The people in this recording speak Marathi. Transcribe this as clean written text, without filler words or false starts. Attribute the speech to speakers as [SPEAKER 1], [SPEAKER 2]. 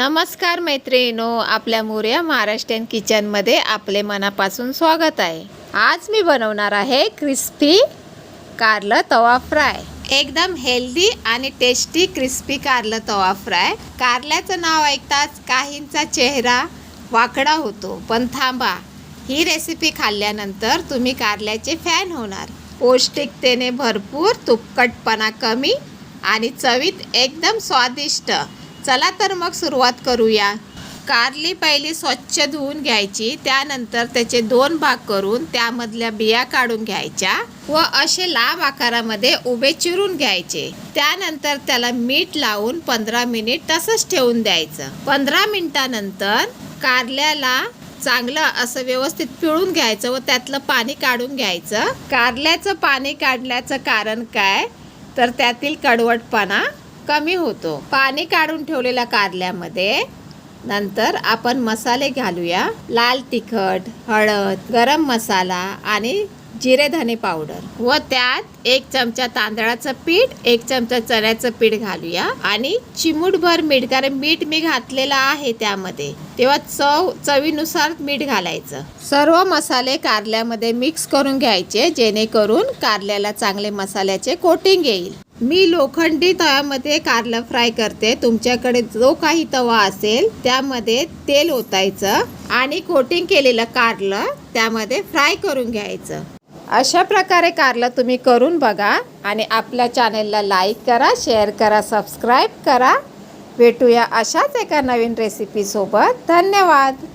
[SPEAKER 1] नमस्कार मैत्रिणींनो, आपल्या मोरया महाराष्ट्रीयन किचनमध्ये आपले मनापासून स्वागत आहे। आज मी बनवणार आहे क्रिस्पी कारलं तवा फ्राय। एकदम हेल्दी आणि टेस्टी क्रिस्पी कारलं तवा फ्राय। कारल्याचं नाव ऐकताच काहींचा चेहरा वाकडा होतो, पण थांबा, ही रेसिपी खाल्ल्यानंतर तुम्ही कारल्याचे फॅन होणार। पौष्टिकतेने भरपूर, तुपकटपणा कमी आणि चवीत एकदम स्वादिष्ट। चला तर मग सुरुवात करूया। कारली पहिली स्वच्छ धुवून घ्यायची, त्यानंतर त्याचे 2 भाग करून त्यामधल्या बिया काढून घ्यायच्या व असे लांब आकारामध्ये उभे चिरून घ्यायचे। त्यानंतर त्याला मीठ लावून 15 मिनिट तसंच ठेवून द्यायचं। 15 मिनिटानंतर कारल्याला चांगलं असं व्यवस्थित पिळून घ्यायचं व त्यातलं पाणी काढून घ्यायचं। कारल्याचं पाणी काढण्याचं कारण काय, तर त्यातील कडवटपणा कमी होतो। पाणी काढून ठेवलेल्या कारल्यामध्ये नंतर आपण मसाले घालूया। लाल तिखट, हळद, गरम मसाला आणि जिरे धने पावडर व त्यात 1 चमचा तांदळाचं पीठ, 1 चमचा चण्याचं पीठ घालूया आणि चिमूटभर मीठ, कारण मीठ मी घातलेलं आहे त्यामध्ये, तेव्हा चवीनुसार मीठ घालायचं। सर्व मसाले कारल्यामध्ये मिक्स करून घ्यायचे, जेणेकरून कारल्याला चांगले मसाल्याचे कोटिंग येईल। मी लोखंडी तव्यामध्ये कारलं फ्राय करते। तुमच्याकडे जो काही तवा असेल त्यामध्ये तेल ओतायचं आणि कोटिंग केलेलं कारलं त्यामध्ये फ्राय करून घ्यायचं। अशा प्रकारे कारलं तुम्ही करून बघा आणि आपल्या चॅनेलला लाईक करा, शेअर करा, सबस्क्राईब करा। भेटूया अशाच एका नवीन रेसिपी सोबत। धन्यवाद।